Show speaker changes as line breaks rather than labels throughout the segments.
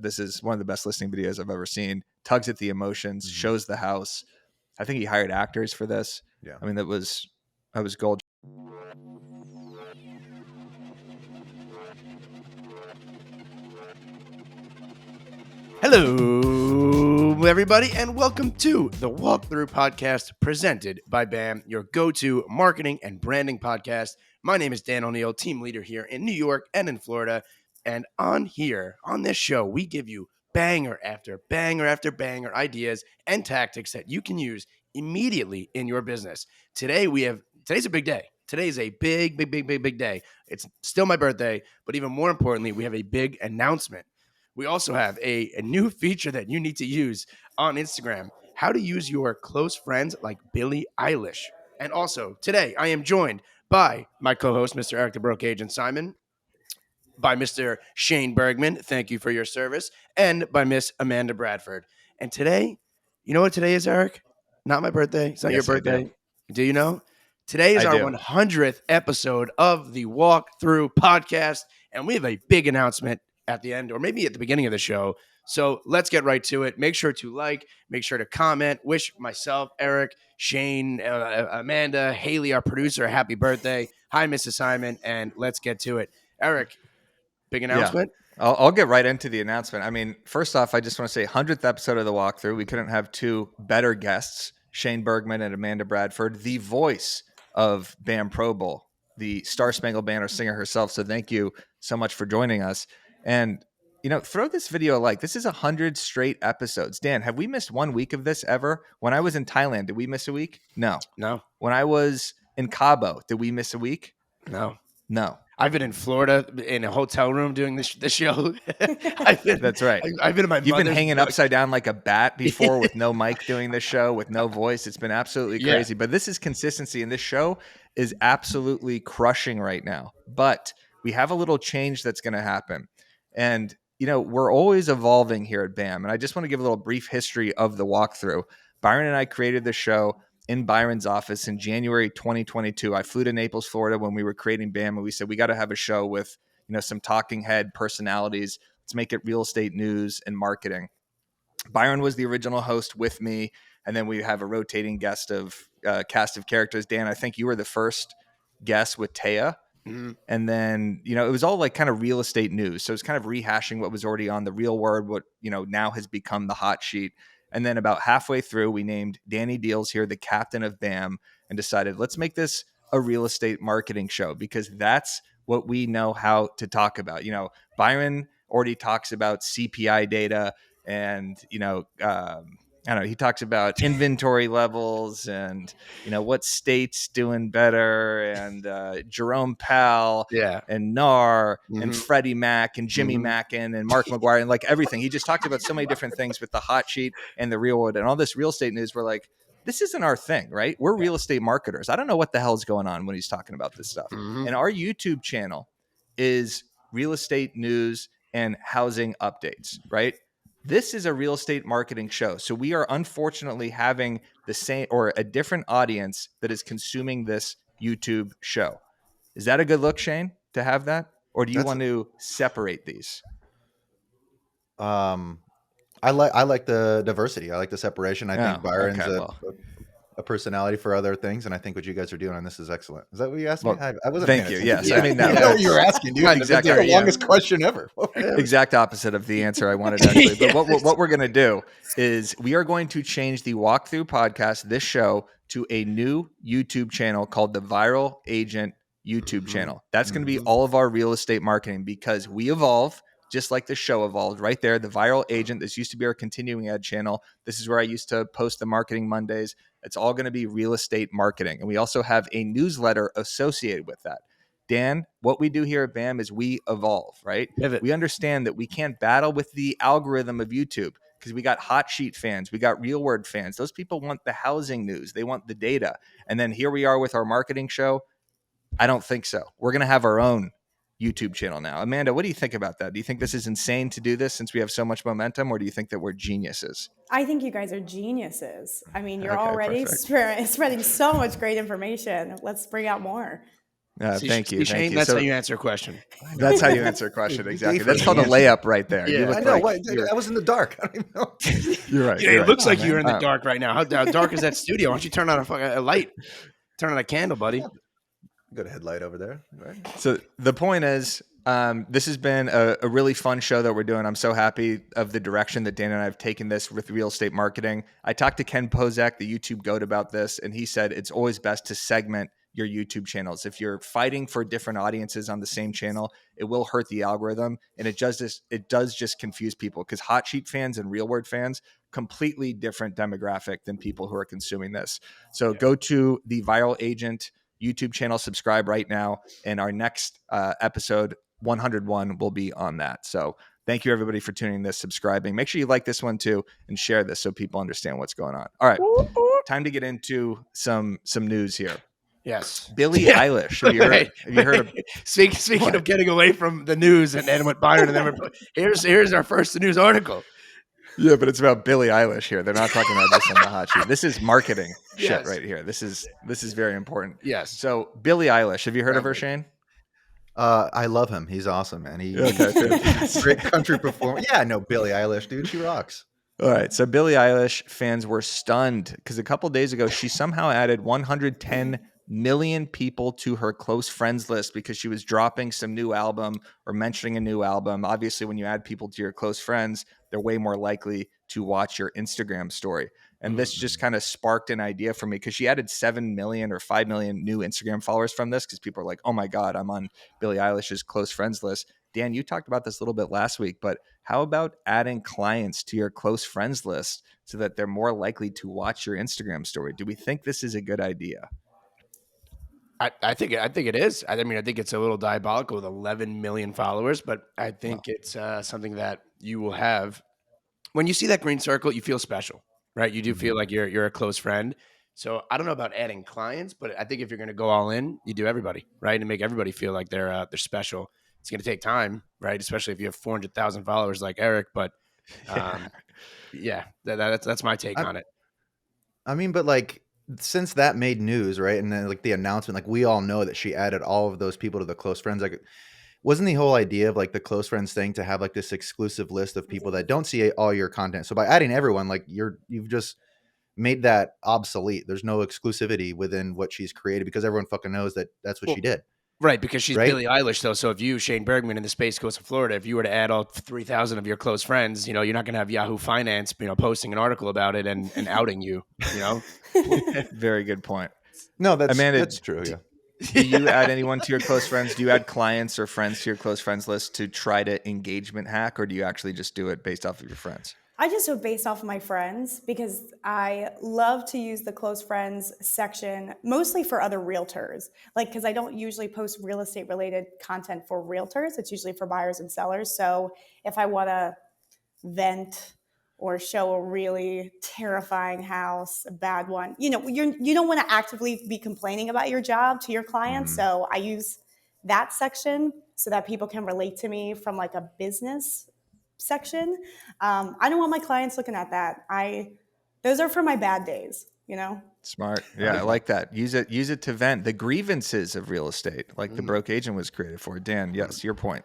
this is one of the best listening videos I've ever seen. Tugs at the emotions, shows the house. I think he hired actors for this.
Yeah.
I mean, that was gold.
Hello, everybody, and welcome to the Walkthrough Podcast presented by BAM, your go-to marketing and branding podcast. My name is Dan O'Neill, team leader here in New York and in Florida. And on this show, we give you banger after banger after banger ideas and tactics that you can use immediately in your business. Today's a big day. Today is a big day. It's still my birthday, but even more importantly, we have a big announcement. We also have a new feature that you need to use on Instagram, how to use your close friends like Billie Eilish. And also, today I am joined by my co-host, Mr. Eric the Broke Agent Simon, by Mr. Shane Bergman, thank you for your service, and by Miss Amanda Bradford. And today, you know what today is, Eric? Not my birthday. It's not your
Yes, I do.
birthday. Do you know? Today is
I
our
do.
100th episode of the Walkthrough Podcast, and we have a big announcement at the end, or maybe at the beginning of the show. So let's get right to it. Make sure to like, make sure to comment, wish myself, Eric, Shane, Amanda, Haley, our producer, a happy birthday. Hi, Mrs. Simon, and let's get to it. Eric, big announcement?
Yeah. I'll get right into the announcement. I mean, first off, I just want to say 100th episode of the Walkthrough. We couldn't have two better guests, Shane Bergman and Amanda Bradford, the voice of BAM Pro Bowl, the Star Spangled Banner singer herself. So thank you so much for joining us. And, throw this video a like. This is 100 straight episodes. Dan, have we missed 1 week of this ever? When I was in Thailand, did we miss a week? No. When I was in Cabo, did we miss a week?
No.
I've
been in Florida in a hotel room doing this show.
That's right.
I've been in my
You've been hanging upside down like a bat before with no mic doing this show, with no voice. It's been absolutely crazy. But this is consistency, and this show is absolutely crushing right now. But we have a little change that's going to happen. And, we're always evolving here at BAM. And I just want to give a little brief history of the Walkthrough. Byron and I created the show in Byron's office in January 2022. I flew to Naples, Florida when we were creating BAM, and we said, we got to have a show with, some talking head personalities. Let's make it real estate news and marketing. Byron was the original host with me, and then we have a rotating guest of cast of characters. Dan, I think you were the first guest with Taya.
Mm-hmm.
And then, it was all like kind of real estate news. So it's kind of rehashing what was already on the Real Word, what, now has become the hot sheet. And then about halfway through, we named Danny Deals here the captain of BAM and decided, let's make this a real estate marketing show, because that's what we know how to talk about. Byron already talks about CPI data and, I don't know, he talks about inventory levels and, what state's doing better, and Jerome Powell and NAR and Freddie Mac and Jimmy Mackin and Mark McGuire and like everything. He just talked about so many different things with the hot sheet and the Real World and all this real estate news. We're like, this isn't our thing, right? We're real estate marketers. I don't know what the hell's going on when he's talking about this stuff. And our YouTube channel is real estate news and housing updates, right? This is a real estate marketing show. So we are unfortunately having the same or a different audience that is consuming this YouTube show. Is that a good look, Shane, to have that? Or do you want to separate these?
I like the diversity. I like the separation. I think Byron's a personality for other things, and I think what you guys are doing on this is excellent. Is that what you asked me? I wasn't.
Thank you. Yes, I mean
that. I know what you were asking, dude.
Exactly.
That's the longest question ever.
Exact opposite of the answer I wanted actually. But what we're going to do is we are going to change the Walkthrough Podcast, this show, to a new YouTube channel called the Viral Agent YouTube channel. That's going to be all of our real estate marketing, because we evolve. Just like the show evolved right there, the Viral Agent. This used to be our continuing ed channel. This is where I used to post the Marketing Mondays. It's all going to be real estate marketing. And we also have a newsletter associated with that. Dan, what we do here at BAM is we evolve, right?
Pivot.
We understand that we can't battle with the algorithm of YouTube, because we got hot sheet fans. We got Real Word fans. Those people want the housing news. They want the data. And then here we are with our marketing show. I don't think so. We're going to have our own YouTube channel now. Amanda, what do you think about that? Do you think this is insane to do this since we have so much momentum, or do you think that we're geniuses?
I think you guys are geniuses. I mean, you're already spreading so much great information. Let's bring out more.
Thank you.
Shane, that's how you answer a question.
That's how you answer a question. Exactly. That's called a layup right there.
Yeah.
You look
I know.
like
I was in the dark. I don't even know.
You're right.
Yeah, it looks like you're in the dark right now. How dark is that studio? Why don't you turn on a light? Turn on a candle, buddy.
Got a headlight over there. Right?
So the point is, this has been a really fun show that we're doing. I'm so happy of the direction that Dan and I have taken this with real estate marketing. I talked to Ken Pozak, the YouTube goat, about this, and he said it's always best to segment your YouTube channels. If you're fighting for different audiences on the same channel, it will hurt the algorithm, and it does just confuse people, because hot sheet fans and real word fans, completely different demographic than people who are consuming this. So go to the Viral Agent YouTube channel, subscribe right now, and our next episode 101 will be on that. So thank you everybody for tuning in this, subscribing. Make sure you like this one too and share this so people understand what's going on. All right, time to get into some news here.
Yes,
Billie Eilish. Have you heard of?
Speaking of getting away from the news and what Byron and then here's our first news article.
Yeah, but it's about Billie Eilish here. They're not talking about this on the hot sheet. This is marketing shit right here. This is very important.
Yes.
So Billie Eilish, have you heard of her, Shane?
I love him. He's awesome, man. He's a great country performer. Yeah, I know Billie Eilish, dude. She rocks.
All right. So Billie Eilish fans were stunned because a couple days ago, she somehow added 110 million people to her close friends list because she was dropping some new album or mentioning a new album. Obviously, when you add people to your close friends, they're way more likely to watch your Instagram story. And this just kind of sparked an idea for me, because she added 7 million or 5 million new Instagram followers from this, because people are like, oh my God, I'm on Billie Eilish's close friends list. Dan, you talked about this a little bit last week, but how about adding clients to your close friends list so that they're more likely to watch your Instagram story? Do we think this is a good idea?
I think it is. I mean, I think it's a little diabolical with 11 million followers, but I think it's something that you will have. When you see that green circle, you feel special, right? You do feel like you're a close friend. So I don't know about adding clients, but I think if you're going to go all in, you do everybody, right, and make everybody feel like they're special. It's going to take time, right? Especially if you have 400,000 followers like Eric. But that's my take on it.
I mean, but like, since that made news, right? And then like the announcement, like we all know that she added all of those people to the close friends. Like, wasn't the whole idea of like the close friends thing to have like this exclusive list of people that don't see all your content? So by adding everyone, like you've just made that obsolete. There's no exclusivity within what she's created, because everyone fucking knows that that's what she did.
Right, because she's Billie Eilish, though. So if you, Shane Bergman, in the Space Coast of Florida, if you were to add all 3,000 of your close friends, you're not going to have Yahoo Finance, posting an article about it and outing you,
Very good point.
No, that's
Amanda,
that's true. Yeah.
Do you add anyone to your close friends? Do you add clients or friends to your close friends list to try to engagement hack, or do you actually just do it based off of your friends?
I just do it based off of my friends, because I love to use the close friends section mostly for other realtors. Because I don't usually post real estate related content for realtors. It's usually for buyers and sellers. So if I want to vent or show a really terrifying house, a bad one, you don't want to actively be complaining about your job to your clients. So I use that section so that people can relate to me from like a business section. I don't want my clients looking at that. Those are for my bad days,
Smart. Yeah, I like that. Use it to vent the grievances of real estate, like the broke agent was created for. Dan, yes, your point.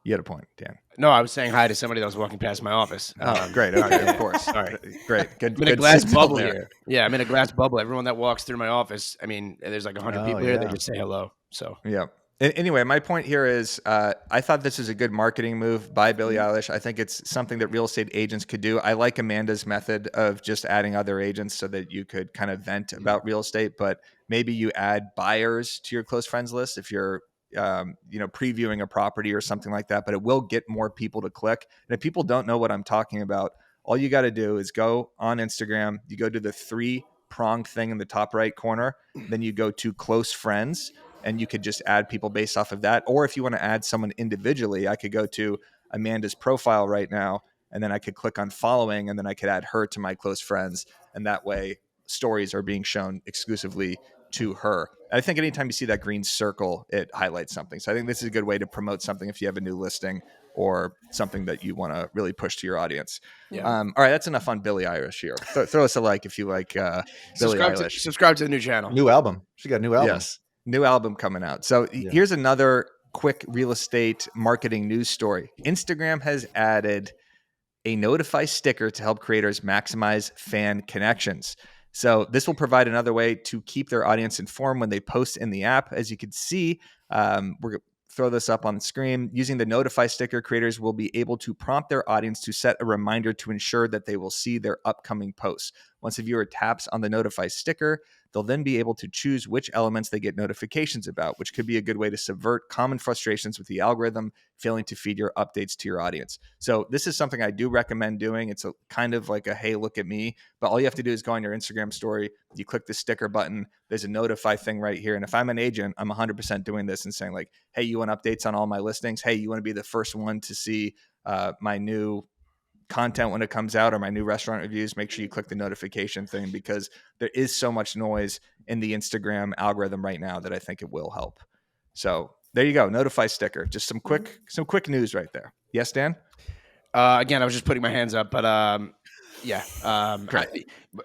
You had a point, Dan.
No, I was saying hi to somebody that was walking past my office.
Great. Okay, of course. All right. Great. Good.
I'm in a glass bubble here. Yeah, I'm in a glass bubble. Everyone that walks through my office, I mean, there's like 100 people here. They just say hello. So
yeah. Anyway, my point here is I thought this is a good marketing move by Billie Eilish. I think it's something that real estate agents could do. I like Amanda's method of just adding other agents so that you could kind of vent about real estate, but maybe you add buyers to your close friends list if you're previewing a property or something like that, but it will get more people to click. And if people don't know what I'm talking about, all you got to do is go on Instagram, you go to the 3-pronged thing in the top right corner, then you go to close friends, and you could just add people based off of that. Or if you want to add someone individually, I could go to Amanda's profile right now, and then I could click on following, and then I could add her to my close friends. And that way stories are being shown exclusively to her. I think anytime you see that green circle, it highlights something. So I think this is a good way to promote something if you have a new listing or something that you want to really push to your audience. Yeah. All right, that's enough on Billie Eilish here. Throw us a like if you like Billie Eilish.
Subscribe to the new channel.
New album. She got a new album.
Yes. New album coming out. So here's another quick real estate marketing news story. Instagram has added a notify sticker to help creators maximize fan connections. So this will provide another way to keep their audience informed when they post in the app. As you can see, we're going to throw this up on the screen. Using the notify sticker, creators will be able to prompt their audience to set a reminder to ensure that they will see their upcoming posts. Once a viewer taps on the notify sticker, they'll then be able to choose which elements they get notifications about, which could be a good way to subvert common frustrations with the algorithm failing to feed your updates to your audience. So this is something I do recommend doing. It's a kind of like a, hey, look at me. But all you have to do is go on your Instagram story. You click the sticker button. There's a notify thing right here. And if I'm an agent, I'm 100% doing this and saying like, hey, you want updates on all my listings? Hey, you want to be the first one to see my new content when it comes out or my new restaurant reviews? Make sure you click the notification thing, because there is so much noise in the Instagram algorithm right now that I think it will help. So there you go. Notify sticker. Just some quick news right there. Yes, Dan?
Again, I was just putting my hands up, but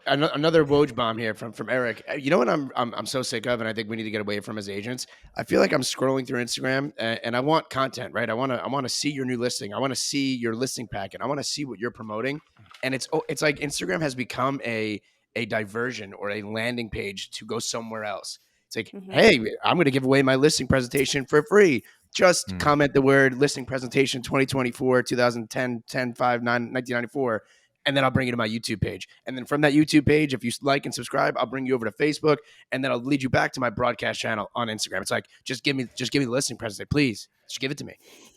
another Woj bomb here from Eric. You know what I'm so sick of, and I think we need to get away from as agents. I feel like I'm scrolling through Instagram, and I want content, right? I want to see your new listing. I want to see your listing packet. I want to see what you're promoting, and it's like Instagram has become a diversion or a landing page to go somewhere else. It's like, hey, I'm going to give away my listing presentation for free. Just comment the word listing presentation 2024, 2010, 10, 5, 9, 1994, and then I'll bring you to my YouTube page. And then from that YouTube page, if you like and subscribe, I'll bring you over to Facebook, and then I'll lead you back to my broadcast channel on Instagram. It's like, just give me the listing presentation, please. Just give it to me.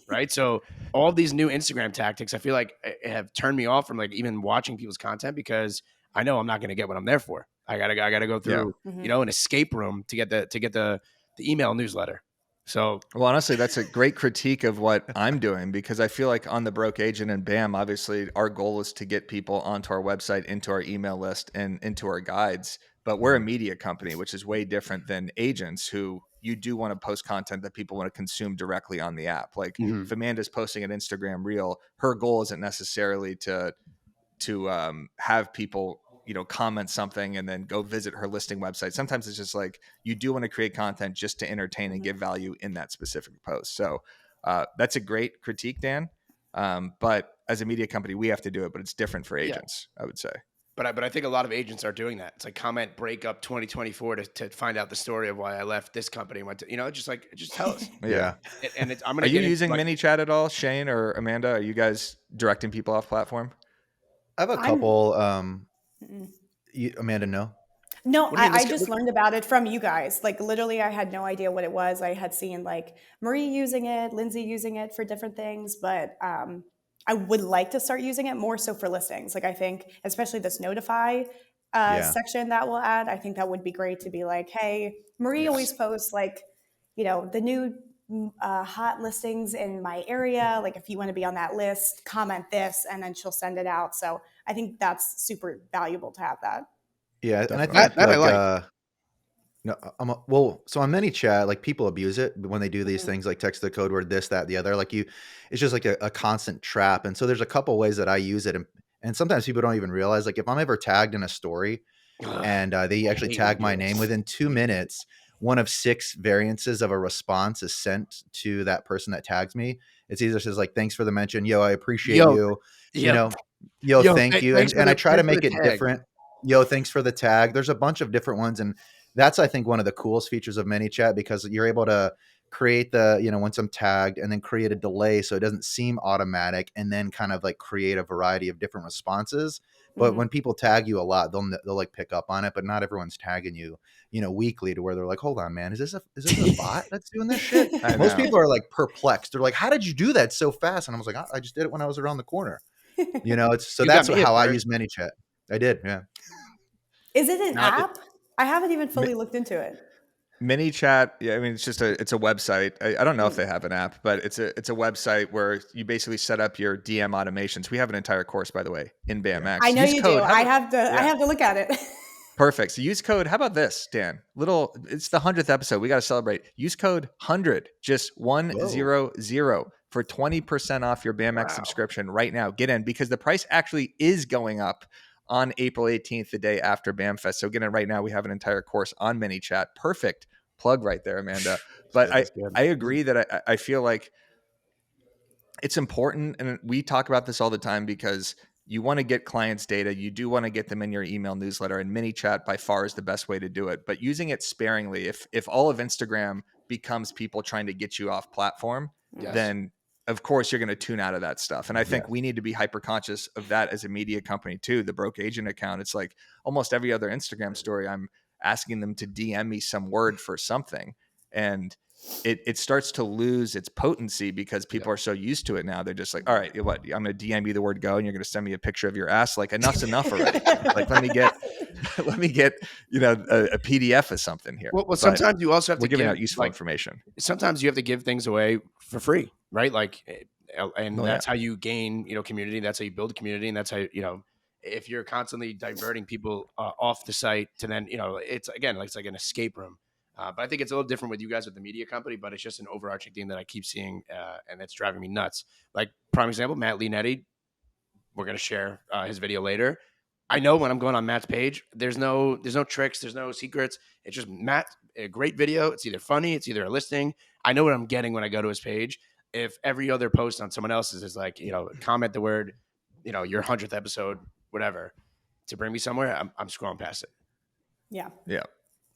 Right. So all these new Instagram tactics, I feel like have turned me off from like even watching people's content, because I know I'm not going to get what I'm there for. I gotta go through, an escape room to get the email newsletter. So,
well, honestly, that's a great critique of what I'm doing, because I feel like on the Broke Agent and BAM, obviously our goal is to get people onto our website, into our email list, and into our guides. But we're a media company, which is way different than agents, who you do want to post content that people want to consume directly on the app. Like if Amanda's posting an Instagram reel, her goal isn't necessarily to have people comment something and then go visit her listing website. Sometimes it's just like, you do want to create content just to entertain and give value in that specific post. So that's a great critique, Dan. But as a media company, we have to do it, but it's different for agents, I would say.
But I think a lot of agents are doing that. It's like comment breakup 2024 to find out the story of why I left this company and went to, just tell us.
Yeah.
Are
you using ManyChat at all, Shane or Amanda? Are you guys directing people off platform?
I have a couple. Amanda, no.
No, I just learned about it from you guys. Like literally, I had no idea what it was. I had seen like Marie using it, Lindsay using it for different things, but I would like to start using it more so for listings. Like I think, especially this notify section that we'll add, I think that would be great to be like, hey, Marie always posts like, the new hot listings in my area. Like if you want to be on that list, comment this, and then she'll send it out. So I think that's super valuable to have that.
Yeah, and I think that like, no, so on ManyChat, like people abuse it when they do these things, like text the code word this, that, the other. Like it's just like a constant trap. And so there's a couple ways that I use it, and sometimes people don't even realize. Like if I'm ever tagged in a story, and they actually tag my name, within 2 minutes, one of 6 variances of a response is sent to that person that tags me. It's either says like, "Thanks for the mention," "Yo, I appreciate you," "Yo, thank you," and I try to make it different. "Yo, thanks for the tag." There's a bunch of different ones, and that's, I think, one of the coolest features of ManyChat, because you're able to create the, once I'm tagged, and then create a delay so it doesn't seem automatic, and then kind of like create a variety of different responses. But when people tag you a lot, they'll like pick up on it, but not everyone's tagging you, weekly, to where they're like, hold on, man, is this a bot that's doing this shit? Most people are like perplexed. They're like, how did you do that so fast? And I was like, I just did it when I was around the corner. That's how I use ManyChat. I did. Yeah.
Is it an app? I haven't even fully looked into it.
ManyChat, yeah, I mean, it's a website. I don't know if they have an app, but it's a website where you basically set up your DM automations. We have an entire course, by the way, in BAMX.
I know you do. I have to look at it.
Perfect. So use code. How about this, Dan? It's the 100th episode. We got to celebrate. Use code 100, just 100, for 20% off your BAMX subscription right now. Get in, because the price actually is going up on April 18th, the day after BAMFest. So get in right now. We have an entire course on ManyChat, perfect plug right there, Amanda. But I agree that I feel like it's important, and we talk about this all the time, because you want to get clients' data. You do want to get them in your email newsletter, and mini chat by far is the best way to do it. But using it sparingly. If all of Instagram becomes people trying to get you off platform, then of course you're going to tune out of that stuff. And I think we need to be hyper conscious of that as a media company too. The broke agent account, it's like almost every other Instagram story, I'm asking them to DM me some word for something. And it starts to lose its potency because people are so used to it now. They're just like, all right, what? I'm going to DM you the word go, and you're going to send me a picture of your ass. Like, enough's enough already. Like, let me get, a PDF of something here.
Well, sometimes you also have to
give out useful information.
Sometimes you have to give things away for free, right? Like, and that's how you gain, community. That's how you build a community, and that's how if you're constantly diverting people off the site to then, it's like an escape room. But I think it's a little different with you guys with the media company, but it's just an overarching theme that I keep seeing, and it's driving me nuts. Like, prime example, Matt Leonetti, we're going to share his video later. I know when I'm going on Matt's page, there's no tricks, there's no secrets. It's just Matt, a great video. It's either funny, it's either a listing. I know what I'm getting when I go to his page. If every other post on someone else's is like, comment the word, your 100th episode, whatever, to bring me somewhere, I'm scrolling past it.
Yeah.
Yeah.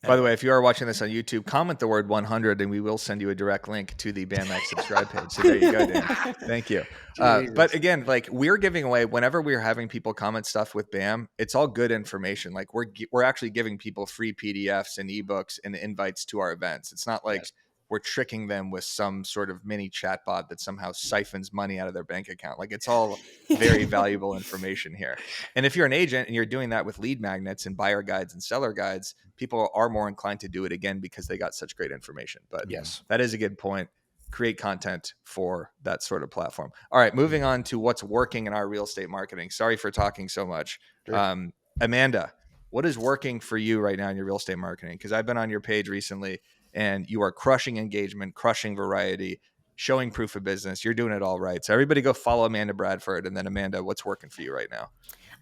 By the way, if you are watching this on YouTube, comment the word 100 and we will send you a direct link to the BAMX subscribe page. So there you go, Dan. Thank you. But again, like, we're giving away, whenever we're having people comment stuff with BAM, it's all good information. Like, we're actually giving people free PDFs and ebooks and invites to our events. It's not like we're tricking them with some sort of mini chatbot that somehow siphons money out of their bank account. Like, it's all very valuable information here. And if you're an agent and you're doing that with lead magnets and buyer guides and seller guides, people are more inclined to do it again because they got such great information. But that is a good point. Create content for that sort of platform. All right, moving on to what's working in our real estate marketing. Sorry for talking so much. Sure. Amanda, what is working for you right now in your real estate marketing? Because I've been on your page recently, and you are crushing engagement, crushing variety, showing proof of business. You're doing it all right. So everybody go follow Amanda Bradford. And then, Amanda, what's working for you right now?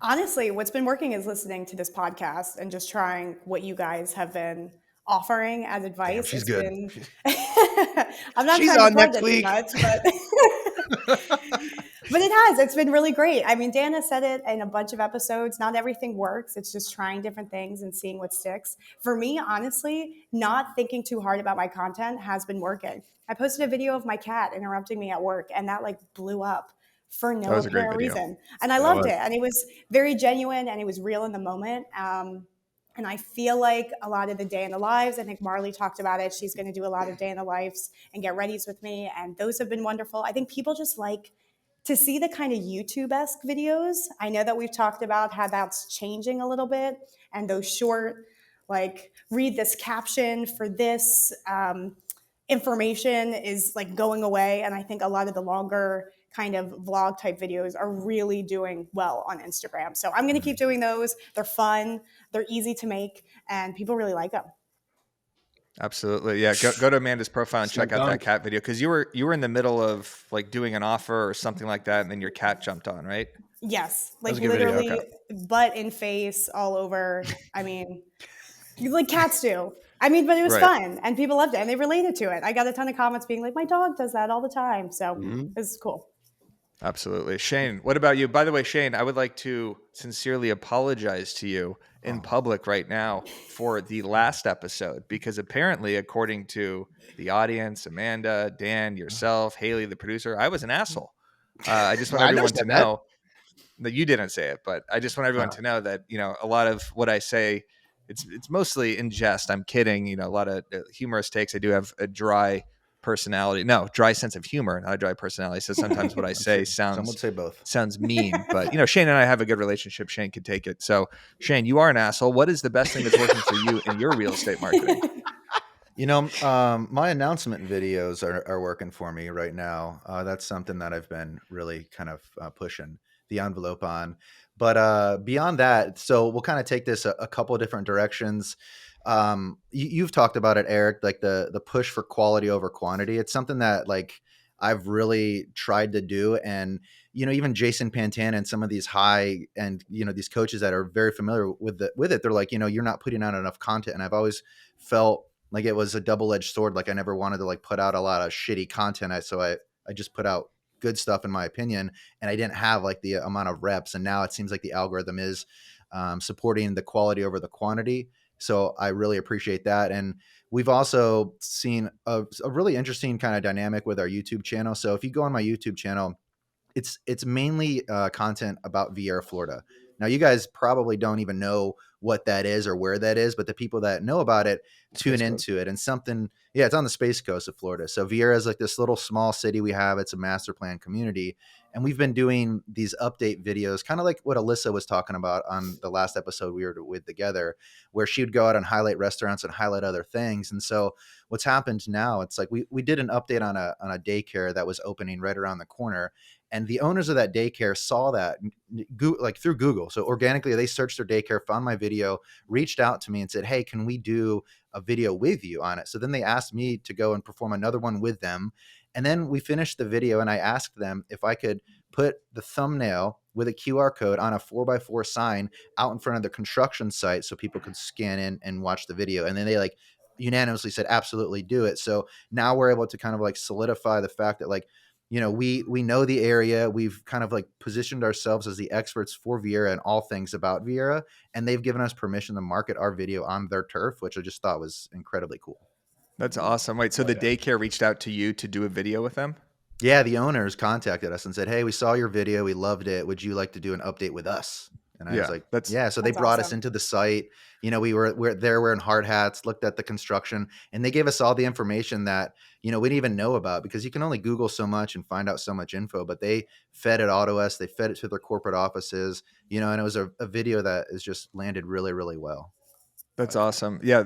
Honestly, what's been working is listening to this podcast and just trying what you guys have been offering as advice.
Damn, she's good.
I'm not
she's
trying
on
to plug
next
it
week.
too much, but it has. It's been really great. I mean, Dan has said it in a bunch of episodes. Not everything works. It's just trying different things and seeing what sticks. For me, honestly, not thinking too hard about my content has been working. I posted a video of my cat interrupting me at work, and that blew up for no apparent reason. And I loved it. And it was very genuine, and it was real in the moment. And I feel like a lot of the day in the lives, I think Marley talked about it. She's going to do a lot of day in the lives and get readies with me. And those have been wonderful. I think people just like to see the kind of YouTube-esque videos. I know that we've talked about how that's changing a little bit. And those short, like, read this caption for this information is going away. And I think a lot of the longer kind of vlog type videos are really doing well on Instagram. So I'm going to keep doing those. They're fun. They're easy to make, and people really like them.
Absolutely. Yeah. Go to Amanda's profile and check out that cat video. Cause you were in the middle of doing an offer or something like that. And then your cat jumped on, right?
Yes. Literally butt in face all over. I mean, like cats do. I mean, but it was fun and people loved it and they related to it. I got a ton of comments being like, my dog does that all the time. So it was cool.
Absolutely. Shane, what about you? By the way, Shane, I would like to sincerely apologize to you in public right now for the last episode, because apparently, according to the audience, Amanda, Dan, yourself, Haley, the producer, I was an asshole. I just want everyone to know that you didn't say it, but I just want everyone to know that, a lot of what I say, it's mostly in jest. I'm kidding. A lot of humorous takes. I do have a dry sense of humor, not a dry personality. So sometimes what I say
some would say both.
Sounds mean, but Shane and I have a good relationship. Shane can take it. So Shane, you are an asshole. What is the best thing that's working for you in your real estate marketing?
My announcement videos are working for me right now. That's something that I've been really kind of pushing the envelope on. But beyond that, so we'll kind of take this a couple of different directions. You've talked about it, Eric, like the push for quality over quantity. It's something that I've really tried to do. And, even Jason Pantana and some of these high and, these coaches that are very familiar with it, they're like, you're not putting out enough content. And I've always felt like it was a double-edged sword. Like I never wanted to like put out a lot of shitty content. I just put out good stuff in my opinion, and I didn't have like the amount of reps. And now it seems like the algorithm is supporting the quality over the quantity. So I really appreciate that. And we've also seen a really interesting kind of dynamic with our YouTube channel. So if you go on my YouTube channel, it's mainly content about Vieira, Florida. Now, you guys probably don't even know what that is or where that is, but the people that know about it tune into it. And something, yeah, it's on the Space Coast of Florida. So Vieira is like this little small city we have. It's a master plan community. And we've been doing these update videos, kind of like what Alyssa was talking about on the last episode we were with together, where she would go out and highlight restaurants and highlight other things. And so what's happened now, it's like we did an update on a daycare that was opening right around the corner. And the owners of that daycare saw that like through Google. So organically, they searched their daycare, found my video, reached out to me and said, hey, can we do a video with you on it? So then they asked me to go and perform another one with them. And then we finished the video and I asked them if I could put the thumbnail with a QR code on a 4x4 sign out in front of the construction site so people could scan in and watch the video. And then they like unanimously said, absolutely do it. So now we're able to kind of like solidify the fact that like, you know, we know the area. We've kind of like positioned ourselves as the experts for Vieira and all things about Vieira, and they've given us permission to market our video on their turf, which I just thought was incredibly cool.
That's awesome. Wait, so the daycare reached out to you to do a video with them?
Yeah, the owners contacted us and said, hey, we saw your video. We loved it. Would you like to do an update with us? And I was like, yeah. So they brought us into the site. You know, we're there wearing hard hats, looked at the construction, and they gave us all the information that, you know, we didn't even know about, because you can only Google so much and find out so much info, but they fed it all to us. They fed it to their corporate offices, you know, and it was a video that is just landed really, really well.
That's awesome. Yeah.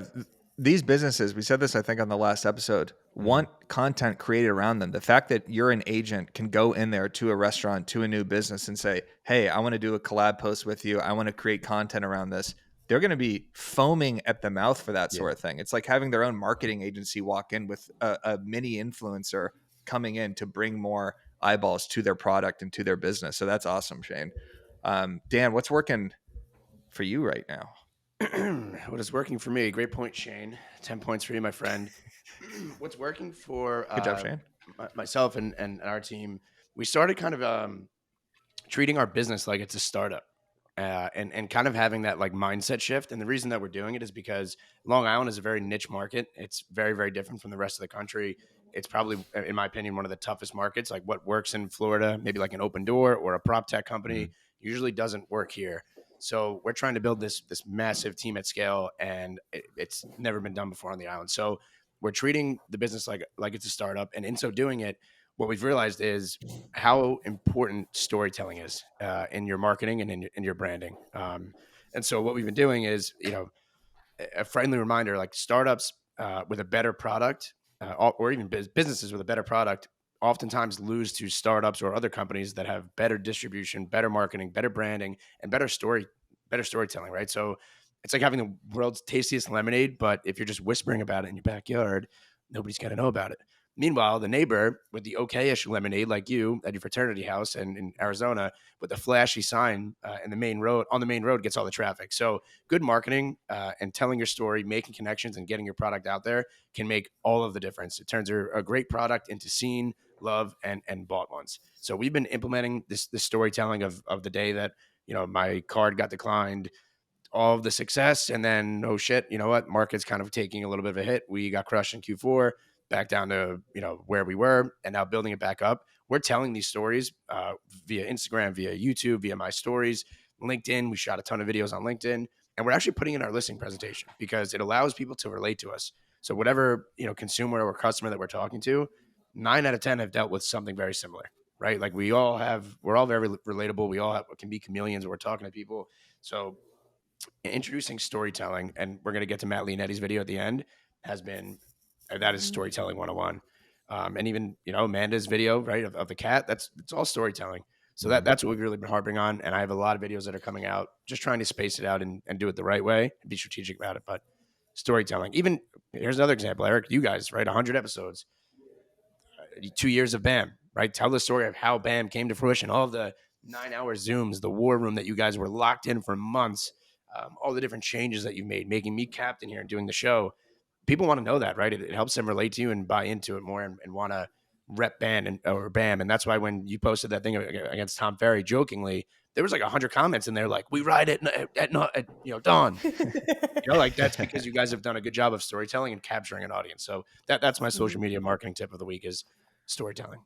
These businesses, we said this, I think, on the last episode, want content created around them. The fact that you're an agent can go in there to a restaurant, to a new business and say, hey, I want to do a collab post with you. I want to create content around this. They're going to be foaming at the mouth for that sort of thing. It's like having their own marketing agency walk in with a mini influencer coming in to bring more eyeballs to their product and to their business. So that's awesome, Shane. Dan, what's working for you right now?
What is working for me? Great point, Shane. 10 points for you, my friend. What's working for
good job, Shane.
Myself and our team, we started kind of treating our business like it's a startup, and kind of having that like mindset shift. And the reason that we're doing it is because Long Island is a very niche market. It's very, very different from the rest of the country. It's probably, in my opinion, one of the toughest markets. Like what works in Florida, maybe like an Open Door or a prop tech company, usually doesn't work here. So we're trying to build this massive team at scale, and it's never been done before on the island. So we're treating the business like it's a startup, and in so doing it, what we've realized is how important storytelling is in your marketing and in your branding. And so what we've been doing is, you know, a friendly reminder, like startups with a better product, or even businesses with a better product, oftentimes lose to startups or other companies that have better distribution, better marketing, better branding, and better storytelling, right? So it's like having the world's tastiest lemonade, but if you're just whispering about it in your backyard, nobody's going to know about it. Meanwhile, the neighbor with the okay-ish lemonade, like you at your fraternity house and in Arizona, with the flashy sign in the main road, on the main road, gets all the traffic. So good marketing and telling your story, making connections, and getting your product out there can make all of the difference. It turns a great product into seen, loved, and bought ones. So we've been implementing this storytelling of the day that, you know, my card got declined, all of the success, and then, oh shit, you know what, market's kind of taking a little bit of a hit. We got crushed in Q4, back down to, you know, where we were, and now building it back up. We're telling these stories via Instagram, via YouTube, via my stories, LinkedIn. We shot a ton of videos on LinkedIn, and we're actually putting in our listing presentation because it allows people to relate to us. So whatever, you know, consumer or customer that we're talking to, 9 out of 10 have dealt with something very similar, right? Like we're all very relatable. We all can be chameleons when we're talking to people. So introducing storytelling, and we're going to get to Matt Leonetti's video at the end, that is storytelling 101. And even, you know, Amanda's video, right, of the cat, it's all storytelling. So that's what we've really been harping on. And I have a lot of videos that are coming out, just trying to space it out and do it the right way and be strategic about it. But storytelling, even here's another example, Eric, you guys, right? 100 episodes, 2 years of BAM, right? Tell the story of how BAM came to fruition, all of the 9-hour Zooms, the war room that you guys were locked in for months, all the different changes that you've made, making me captain here and doing the show. people want to know that, right? It helps them relate to you and buy into it more and want to rep band or BAM. And that's why when you posted that thing against Tom Ferry jokingly, there was like 100 comments in there like, we ride at dawn. Like that's because you guys have done a good job of storytelling and capturing an audience. So that's my social media marketing tip of the week is storytelling.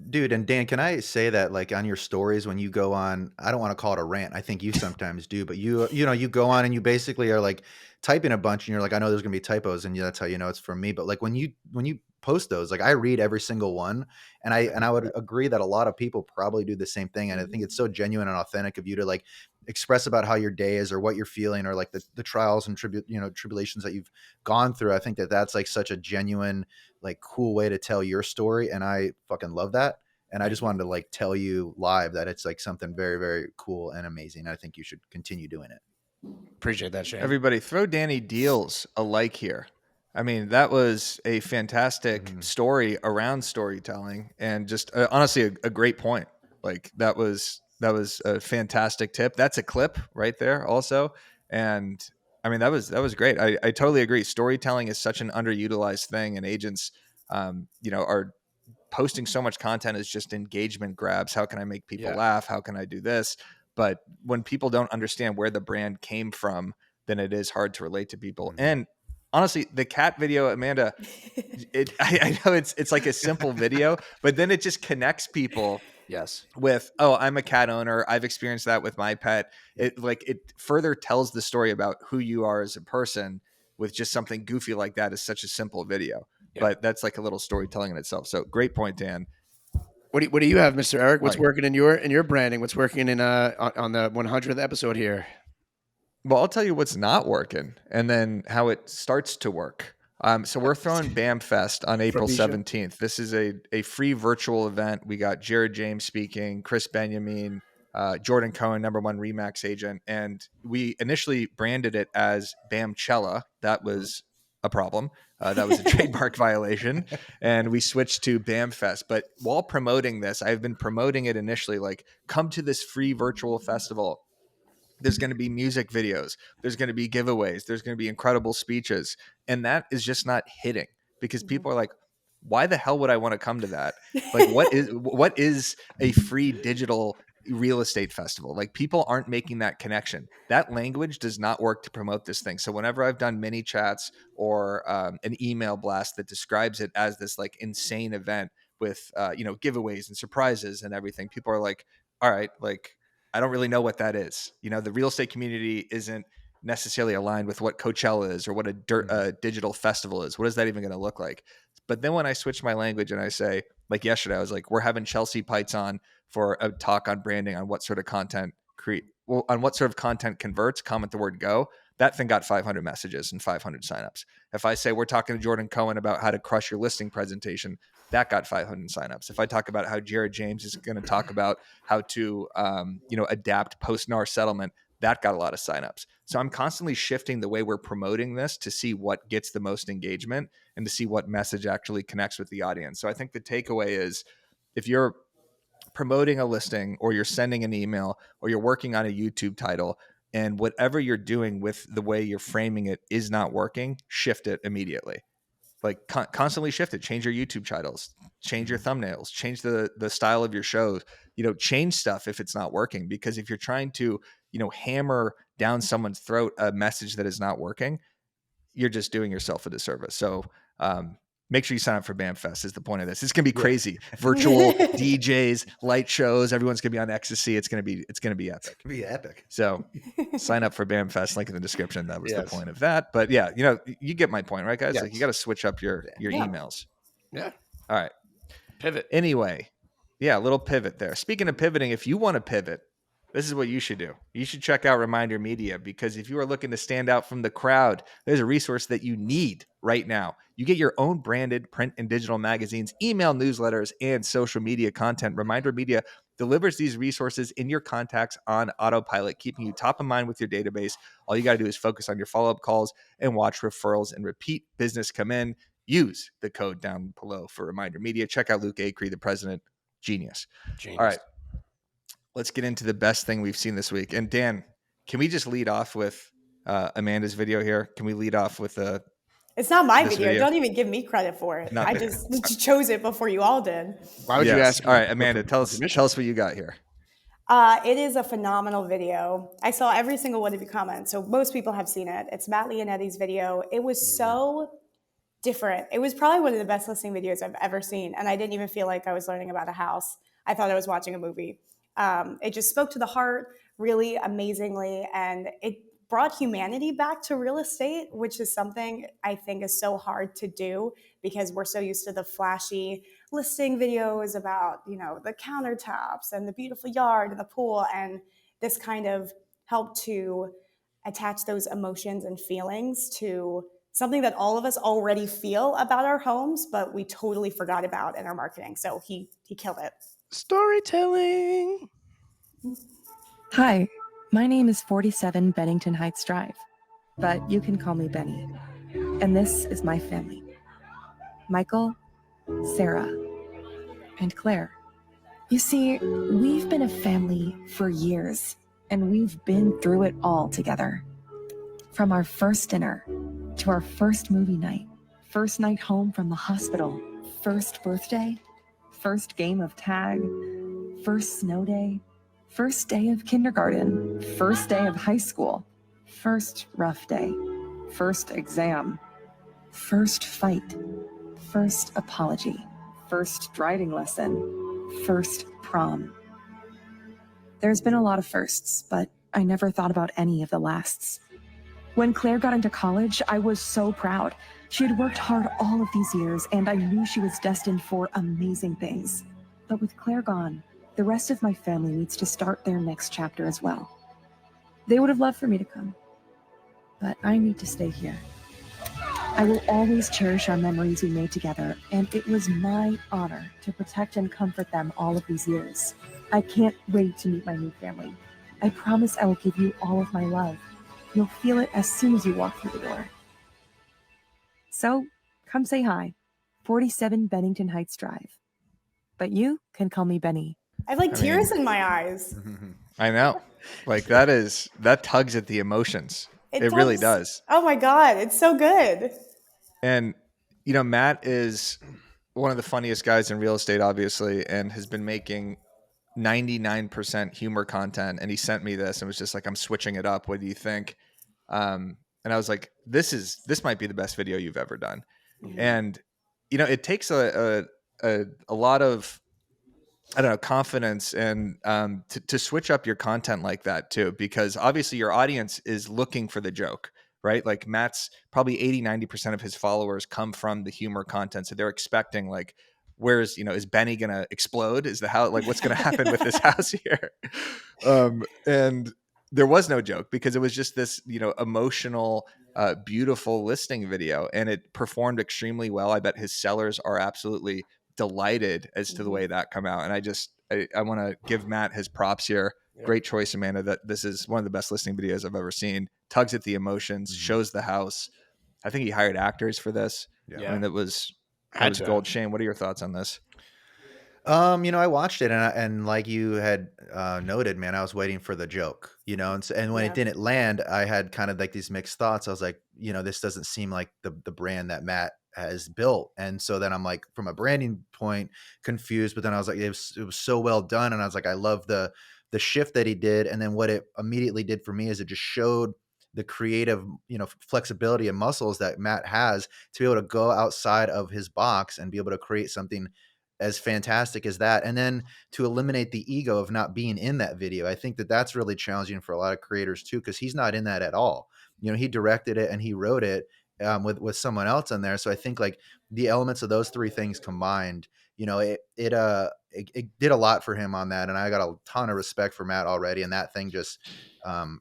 Dude, and Dan, can I say that like on your stories when you go on, I don't want to call it a rant. I think you sometimes do, but you go on and you basically are like typing a bunch and you're like, I know there's gonna be typos and that's how you know it's from me. But like when you post those, like I read every single one and I would agree that a lot of people probably do the same thing. And I think it's so genuine and authentic of you to like express about how your day is or what you're feeling or like the trials and tribulations that you've gone through. I think that that's like such a genuine, like cool way to tell your story. And I fucking love that. And I just wanted to like tell you live that it's like something very, very cool and amazing. I think you should continue doing it.
Appreciate that, Shane.
Everybody throw Danny Deals a like here. I mean, that was a fantastic story around storytelling and just honestly a great point. Like that was a fantastic tip. That's a clip right there also. And I mean, that was great. I totally agree. Storytelling is such an underutilized thing and agents, are posting so much content as just engagement grabs. How can I make people laugh? How can I do this? But when people don't understand where the brand came from, then it is hard to relate to people. And honestly, the cat video, Amanda, I know it's like a simple video, but then it just connects people.
Yes.
With, oh, I'm a cat owner. I've experienced that with my pet. It further tells the story about who you are as a person with just something goofy like that is such a simple video. Yeah. But that's like a little storytelling in itself. So great point, Dan.
What do you have, Mr. Eric? What's working in your branding? What's working in on the 100th episode here?
Well, I'll tell you what's not working and then how it starts to work. So we're throwing BAM Fest on April 17th. This is a free virtual event. We got Jared James speaking, Chris Benjamin, Jordan Cohen, #1 Remax agent. And we initially branded it as Bamchella. That was a problem. That was a trademark violation. And we switched to BAM Fest. But while promoting this, I've been promoting it initially, like come to this free virtual festival. There's going to be music videos. There's going to be giveaways. There's going to be incredible speeches. And that is just not hitting because people are like, why the hell would I want to come to that? Like, what is a free digital real estate festival? Like people aren't making that connection. That language does not work to promote this thing. So whenever I've done mini chats or an email blast that describes it as this like insane event with, giveaways and surprises and everything, people are like, all right, like, I don't really know what that is. The real estate community isn't necessarily aligned with what Coachella is or what a digital festival is. What is that even going to look like? But then when I switch my language and I say, like yesterday, I was like, we're having Chelsea Pites on for a talk on branding on what sort of content on what sort of content converts, comment the word go. That thing got 500 messages and 500 signups. If I say we're talking to Jordan Cohen about how to crush your listing presentation, that got 500 signups. If I talk about how Jared James is going to talk about how to, adapt post-NAR settlement, that got a lot of signups. So I'm constantly shifting the way we're promoting this to see what gets the most engagement and to see what message actually connects with the audience. So I think the takeaway is if you're promoting a listing or you're sending an email or you're working on a YouTube title and whatever you're doing with the way you're framing it is not working, shift it immediately. Like constantly shift it, change your YouTube titles, change your thumbnails, change the style of your shows, change stuff if it's not working, because if you're trying to, hammer down someone's throat a message that is not working, you're just doing yourself a disservice. So, make sure you sign up for BAM Fest is the point of this. It's going to be crazy. Virtual DJs, light shows. Everyone's going to be on ecstasy. It's going to be epic.
It's going to be epic.
So sign up for BAM Fest. Link in the description. That was the point of that. But yeah, you get my point, right, guys? Yes. Like you got to switch up your emails.
Yeah.
All right.
Pivot.
Anyway. Yeah. A little pivot there. Speaking of pivoting, if you want to pivot, this is what you should do. You should check out Reminder Media, because if you are looking to stand out from the crowd, there's a resource that you need right now. You get your own branded print and digital magazines, email newsletters, and social media content. Reminder Media delivers these resources in your contacts on autopilot, keeping you top of mind with your database. All you got to do is focus on your follow-up calls and watch referrals and repeat business come in. Use the code down below for Reminder Media. Check out Luke Acree, the president. Genius. All right. Let's get into the best thing we've seen this week. And Dan, can we just lead off with Amanda's video here? Can we lead off with
It's not my video. Don't even give me credit for it. I just chose it before you all did.
Why would you ask?
All right, Amanda, tell us what you got here.
It is a phenomenal video. I saw every single one of your comments, so most people have seen it. It's Matt Leonetti's video. It was so different. It was probably one of the best listening videos I've ever seen, and I didn't even feel like I was learning about a house. I thought I was watching a movie. It just spoke to the heart really amazingly, and it brought humanity back to real estate, which is something I think is so hard to do because we're so used to the flashy listing videos about, you know, the countertops and the beautiful yard and the pool, and this kind of helped to attach those emotions and feelings to something that all of us already feel about our homes, but we totally forgot about in our marketing. So he killed it.
Storytelling.
Hi, my name is 47 Bennington Heights Drive, but you can call me Benny. And this is my family. Michael, Sarah, and Claire. You see, we've been a family for years, and we've been through it all together. From our first dinner, to our first movie night, first night home from the hospital, first birthday, first game of tag, first snow day, first day of kindergarten, first day of high school, first rough day, first exam, first fight, first apology, first driving lesson, first prom. There's been a lot of firsts, but I never thought about any of the lasts. When Claire got into college, I was so proud. She had worked hard all of these years, and I knew she was destined for amazing things. But with Claire gone, the rest of my family needs to start their next chapter as well. They would have loved for me to come, but I need to stay here. I will always cherish our memories we made together, and it was my honor to protect and comfort them all of these years. I can't wait to meet my new family. I promise I will give you all of my love. You'll feel it as soon as you walk through the door. So, come say hi. 47 Bennington Heights Drive. But you can call me Benny.
I have tears in my eyes.
I know. That tugs at the emotions. It really does.
Oh my God, it's so good.
And, you know, Matt is one of the funniest guys in real estate, obviously, and has been making 99% humor content. And he sent me this and was just like, I'm switching it up. What do you think? And I was like, this might be the best video you've ever done. Mm-hmm. And, you know, it takes a lot of, I don't know, confidence and to switch up your content like that too, because obviously your audience is looking for the joke, right? Like Matt's probably 80-90% of his followers come from the humor content. So they're expecting like, is Benny going to explode? Is the house, like, what's going to happen with this house here? And there was no joke because it was just this, you know, emotional, beautiful listing video, and it performed extremely well. I bet his sellers are absolutely delighted as to the way that come out. And I want to give Matt his props here. Yeah. Great choice, Amanda. That this is one of the best listing videos I've ever seen. Tugs at the emotions, shows the house. I think he hired actors for this. Yeah. I mean, it was gold. Shane, what are your thoughts on this?
You know, I watched it and like you had noted, man, I was waiting for the joke, you know, and when it didn't land, I had kind of like these mixed thoughts. I was like, you know, this doesn't seem like the brand that Matt has built. And so then I'm like, from a branding point, confused, but then I was like, it was so well done. And I was like, I love the shift that he did. And then what it immediately did for me is it just showed the creative, you know, flexibility and muscles that Matt has to be able to go outside of his box and be able to create something as fantastic as that. And then to eliminate the ego of not being in that video. I think that that's really challenging for a lot of creators too, because he's not in that at all. You know, he directed it and he wrote it with someone else in there. So I think like the elements of those three things combined, you know, it did a lot for him on that. And I got a ton of respect for Matt already. And that thing just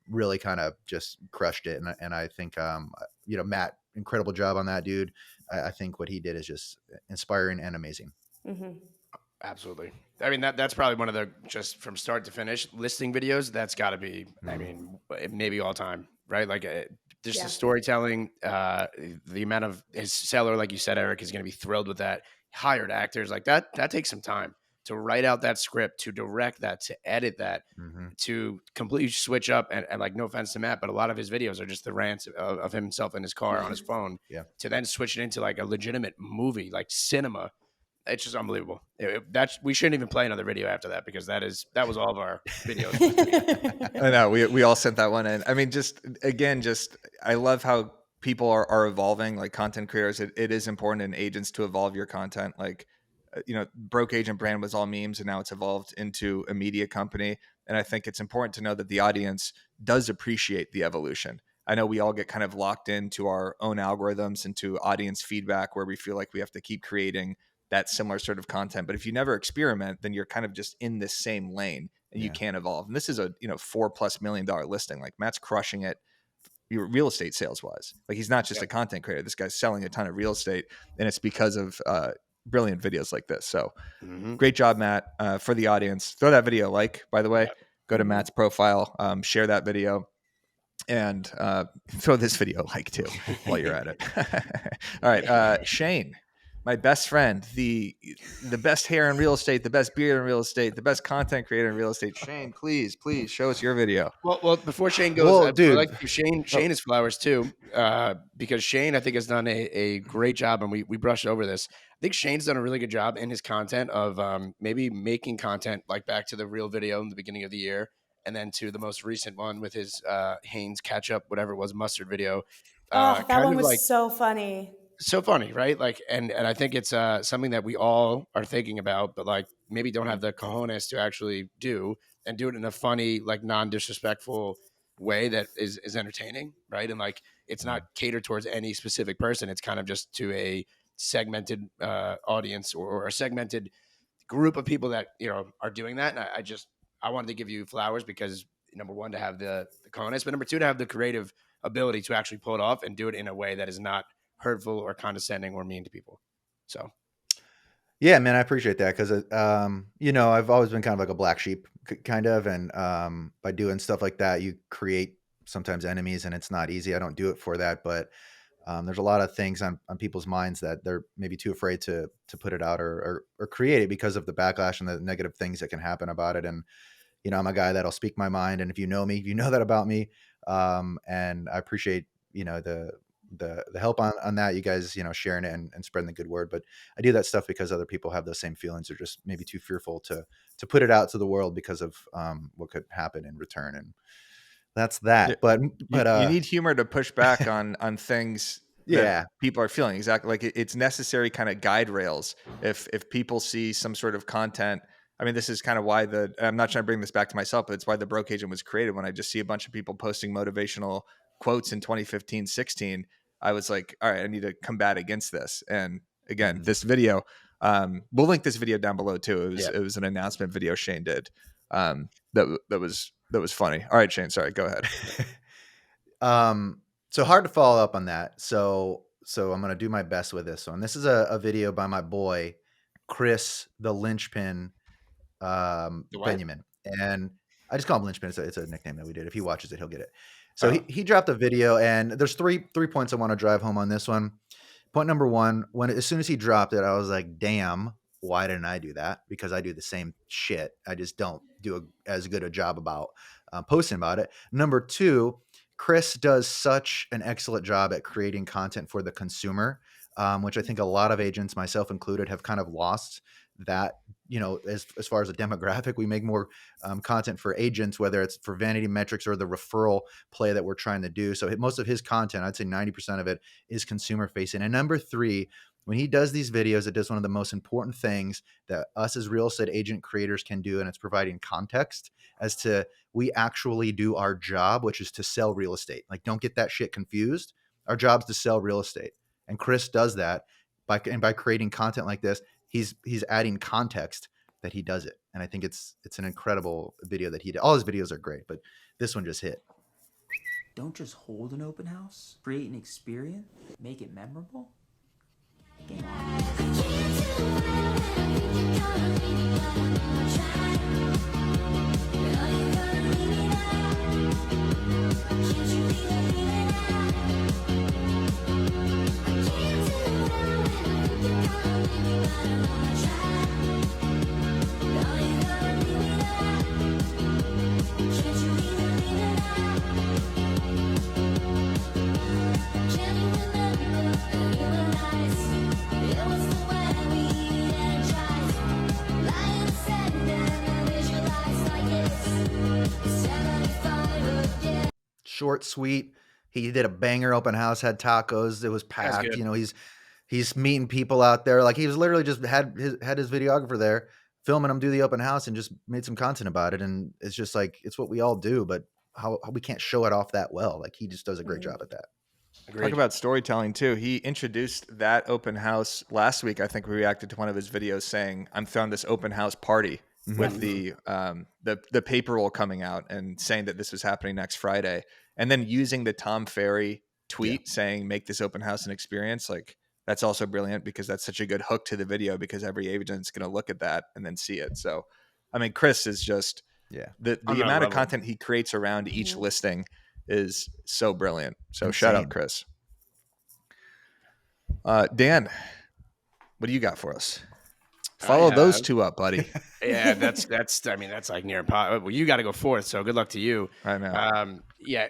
really kind of just crushed it. And I think, you know, Matt, incredible job on that, dude. I think what he did is just inspiring and amazing.
Mm-hmm. Absolutely. I mean, that's probably one of the, just from start to finish, listing videos. That's got to be, I mean, maybe all time, right? Like just the storytelling, the amount of his seller, like you said, Eric, is going to be thrilled with that. Hired actors like that takes some time. to write out that script, to direct that, to edit that, to completely switch up. And like, no offense to Matt, but a lot of his videos are just the rants of himself in his car on his phone. To then switch it into like a legitimate movie, like cinema. It's just unbelievable. We shouldn't even play another video after that, because that was all of our videos.
I know we all sent that one in. I mean, I love how people are evolving, like content creators. It is important in agents to evolve your content. Like, Broke Agent brand was all memes, and now it's evolved into a media company. And I think it's important to know that the audience does appreciate the evolution. I know we all get kind of locked into our own algorithms, into audience feedback, where we feel like we have to keep creating that similar sort of content. But if you never experiment, then you're kind of just in this same lane and you can't evolve. And this is a $4+ million listing. Like, Matt's crushing it real estate sales wise. Like, he's not just a content creator. This guy's selling a ton of real estate, and it's because of brilliant videos like this. So great job, Matt. For the audience, throw that video a like, by the way. Go to Matt's profile, share that video, and throw this video a like too while you're at it. All right, Shane, my best friend, the best hair in real estate, the best beard in real estate, the best content creator in real estate. Shane, please show us your video.
Well, before Shane goes, I'd like to give Shane his flowers too, because Shane, I think, has done a great job, and we brushed over this. I think Shane's done a really good job in his content of maybe making content like back to the real video in the beginning of the year, and then to the most recent one with his Hanes ketchup, whatever it was, mustard video.
That one was so funny.
So funny, right? Like, and I think it's something that we all are thinking about, but like maybe don't have the cojones to actually do, and do it in a funny, like non-disrespectful way that is entertaining, right? And like, it's not catered towards any specific person. It's kind of just to a segmented audience or a segmented group of people that are doing that. And I wanted to give you flowers because, number one, to have the cojones, but number two, to have the creative ability to actually pull it off and do it in a way that is not hurtful or condescending or mean to people. So
yeah, man, I appreciate that, because I've always been kind of like a black sheep kind of, and by doing stuff like that, you create sometimes enemies, and it's not easy. I don't do it for that, but there's a lot of things on people's minds that they're maybe too afraid to put it out or create it because of the backlash and the negative things that can happen about it. And I'm a guy that'll speak my mind, and if you know me, you know that about me. And I appreciate the help on that, you guys, sharing it and spreading the good word. But I do that stuff because other people have those same feelings, or just maybe too fearful to put it out to the world because of what could happen in return. And that's that. But
you need humor to push back on things that people are feeling. Exactly. Like, it's necessary kind of guide rails. If people see some sort of content, I mean, this is kind of why I'm not trying to bring this back to myself, but it's why the Broke Agent was created. When I just see a bunch of people posting motivational quotes in 2015, 16, I was like, all right, I need to combat against this. And again, this video, we'll link this video down below too. It was an announcement video Shane did. That was funny. All right, Shane, sorry, go ahead.
So hard to follow up on that. So I'm going to do my best with this one. This is a video by my boy, Chris, the Linchpin, Benjamin. And I just call him Linchpin. It's a nickname that we did. If he watches it, he'll get it. So he dropped a video, and there's three points I want to drive home on this one. Point number one, as soon as he dropped it, I was like, damn, why didn't I do that? Because I do the same shit. I just don't do as good a job about posting about it. Number two, Chris does such an excellent job at creating content for the consumer, which I think a lot of agents, myself included, have kind of lost that. As far as a demographic, we make more content for agents, whether it's for vanity metrics or the referral play that we're trying to do. So most of his content, I'd say 90% of it, is consumer facing. And number three, when he does these videos, it does one of the most important things that us as real estate agent creators can do. And it's providing context as to we actually do our job, which is to sell real estate. Like, don't get that shit confused. Our job is to sell real estate. And Chris does that by creating content like this. He's adding context that he does it. And I think it's an incredible video that he did. All his videos are great, but this one just hit.
Don't just hold an open house, create an experience, make it memorable. Game
Short, sweet. He did a banger open house, had tacos. It was packed. He's meeting people out there. Like he was literally just had his videographer there filming him do the open house and just made some content about it. And it's just like, it's what we all do, but how we can't show it off that well. Like he just does a great job at that.
Agreed. Talk about storytelling too. He introduced that open house last week. I think we reacted to one of his videos saying, "I'm throwing this open house party with the paper roll coming out and saying that this was happening next Friday." And then using the Tom Ferry tweet saying, "Make this open house an experience." Like that's also brilliant because that's such a good hook to the video because every agent's going to look at that and then see it. So, I mean, Chris is just the amount of content he creates around each listing is so brilliant. So shout out, Chris. Dan, what do you got for us? Follow those two up, buddy.
Yeah, that's like near impossible. Well, you got to go fourth, so good luck to you.
I know.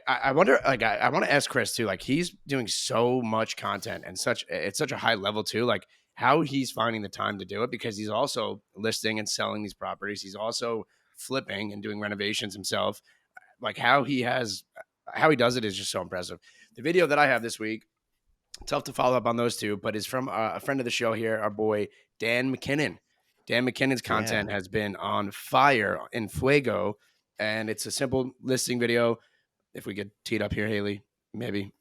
I wonder. Like, I want to ask Chris too. Like, he's doing so much content and it's such a high level too. Like, how he's finding the time to do it because he's also listing and selling these properties. He's also flipping and doing renovations himself. Like, how he does it is just so impressive. The video that I have this week, tough to follow up on those two, but is from a friend of the show here, our boy Dan McKinnon. Dan McKinnon's content has been on fire in Fuego, and it's a simple listing video. If we could tee it up here, Haley, maybe,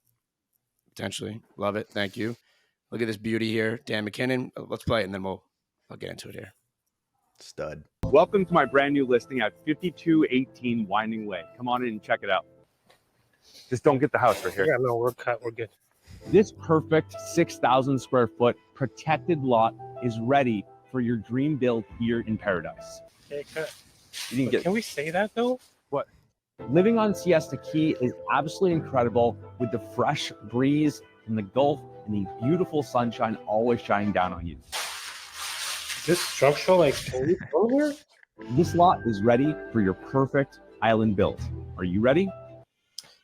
potentially. Love it. Thank you. Look at this beauty here. Dan McKinnon. Let's play it, and then I'll get into it here.
Stud.
Welcome to my brand new listing at 5218 Winding Way. Come on in and check it out. Just don't get the house right here.
Yeah, no, we're good.
This perfect 6,000 square foot protected lot is ready for your dream build here in paradise.
Okay, good.
You didn't
Can we say that though?
What? Living on Siesta Key is absolutely incredible with the fresh breeze from the Gulf and the beautiful sunshine always shining down on you.
Is this structural like over?
This lot is ready for your perfect island build. Are you ready?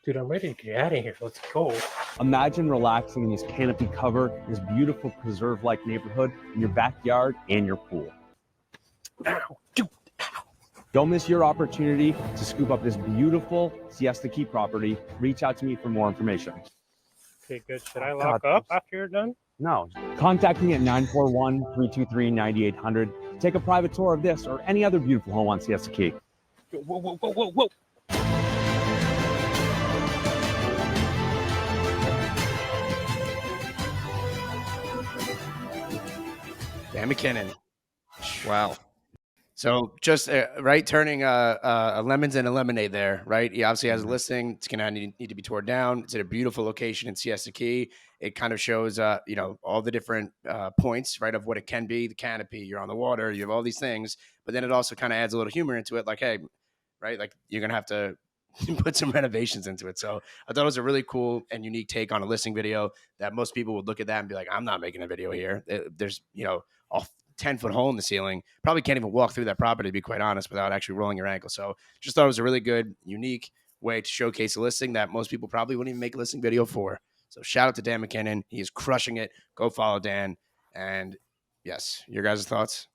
Dude, I'm ready to get out of here. Let's go.
Imagine relaxing in this canopy cover, this beautiful preserve-like neighborhood in your backyard and your pool.
Ow, dude, ow.
Don't miss your opportunity to scoop up this beautiful Siesta Key property. Reach out to me for more information.
Okay, good. Should I lock up after you're done?
No. Contact me at 941-323-9800. Take a private tour of this or any other beautiful home on Siesta Key.
Whoa.
Dan McKinnon.
Wow.
So just turning a lemons and a lemonade there, right? He obviously has a listing. It's going to need to be torn down. It's at a beautiful location in Siesta Key. It kind of shows, all the different points, right, of what it can be. The canopy, you're on the water, you have all these things. But then it also kind of adds a little humor into it. Like, hey, right, like you're going to have to put some renovations into it. So I thought it was a really cool and unique take on a listing video that most people would look at that and be like, I'm not making a video here. There's, a 10-foot hole in the ceiling. Probably can't even walk through that property, to be quite honest, without actually rolling your ankle. So just thought it was a really good, unique way to showcase a listing that most people probably wouldn't even make a listing video for. So shout out to Dan McKinnon. He is crushing it. Go follow Dan. And yes, your guys' thoughts?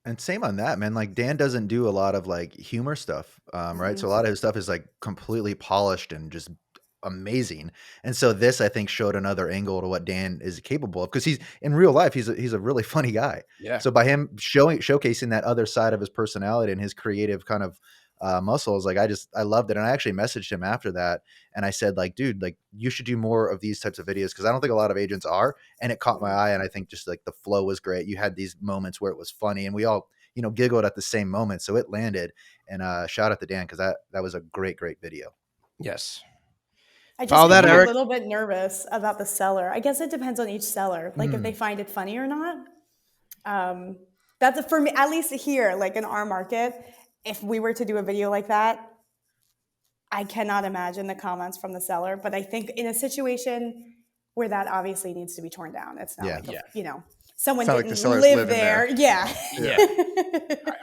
And same on that, man. Like Dan doesn't do a lot of like humor stuff, right? So a lot of his stuff is like completely polished and just amazing. And so this, I think, showed another angle to what Dan is capable of because he's in real life, he's a really funny guy.
Yeah.
So by him showcasing that other side of his personality and his creative kind of muscles, like I loved it. And I actually messaged him after that and I said, like, dude, like you should do more of these types of videos because I don't think a lot of agents are. And it caught my eye. And I think just like the flow was great. You had these moments where it was funny and we all, giggled at the same moment. So it landed. And shout out to Dan because that was a great video.
Yes.
I just get a little bit nervous about the seller. I guess it depends on each seller. Like if they find it funny or not. That's for me, at least here, like in our market, if we were to do a video like that, I cannot imagine the comments from the seller. But I think in a situation where that obviously needs to be torn down, it's not someone didn't live there. Yeah.